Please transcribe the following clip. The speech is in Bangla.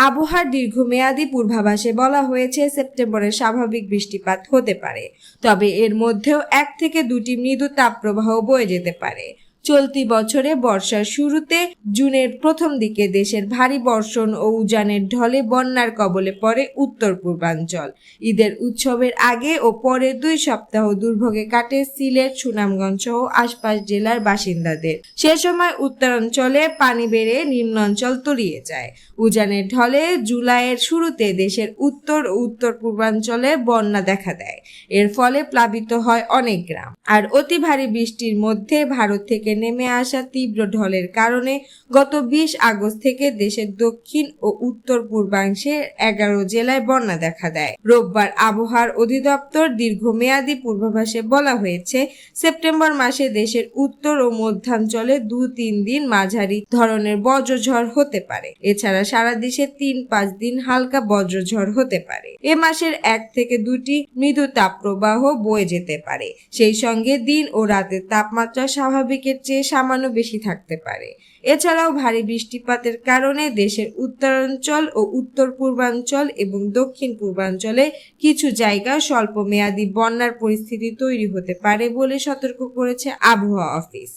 আবহাওয়ার দীর্ঘমেয়াদী পূর্বাভাসে বলা হয়েছে সেপ্টেম্বরে স্বাভাবিক বৃষ্টিপাত হতে পারে, তবে এর মধ্যেও 1 থেকে 2টি মৃদু তাপপ্রবাহ বয়ে যেতে পারে। চলতি বছরে বর্ষার শুরুতে জুনের প্রথম দিকে দেশের ভারী বর্ষণ ও উজানের ঢলে বন্যার কবলে পড়ে উত্তর পূর্বাঞ্চল। ঈদের উৎসবের আগে ও পরের 2 সপ্তাহ দুর্ভোগে কাটে সিলেট, সুনামগঞ্জ সহ আশপাশ জেলার বাসিন্দাদের। সে সময় উত্তরাঞ্চলে পানি বেড়ে নিম্নাঞ্চল তলিয়ে যায়। উজানের ঢলে জুলাইয়ের শুরুতে দেশের উত্তর ও উত্তর পূর্বাঞ্চলে বন্যা দেখা দেয়। এর ফলে প্লাবিত হয় অনেক গ্রাম। আর অতি ভারী বৃষ্টির মধ্যে ভারত থেকে নেমে আসা তীব্র ঢলের কারণে গত 20 আগস্ট থেকে দেশের দক্ষিণ ও উত্তর পূর্বাংশের 11 জেলায় বন্যা দেখা দেয়। রোববার আবহাওয়ার অধিদপ্তর দীর্ঘমেয়াদী পূর্বাভাসে বলা হয়েছে, সেপ্টেম্বর মাসে দেশের উত্তর ও মধ্যাঞ্চলে 2-3 দিন মাঝারি ধরনের বজ্রঝড় হতে পারে। এছাড়া সারা দেশে 3-5 দিন হালকা বজ্রঝড় হতে পারে। এ মাসের 1 থেকে 2টি মৃদু তাপপ্রবাহ বয়ে যেতে পারে। সেই সঙ্গে দিন ও রাতের তাপমাত্রা স্বাভাবিকের চেয়ে সামান্য বেশি থাকতে পারে। এছাড়াও ভারী বৃষ্টিপাতের কারণে দেশের উত্তরাঞ্চল ও উত্তর পূর্বাঞ্চল এবং দক্ষিণ পূর্বাঞ্চলে কিছু জায়গায় স্বল্প মেয়াদী বন্যার পরিস্থিতি তৈরি হতে পারে বলে সতর্ক করেছে আবহাওয়া অফিস।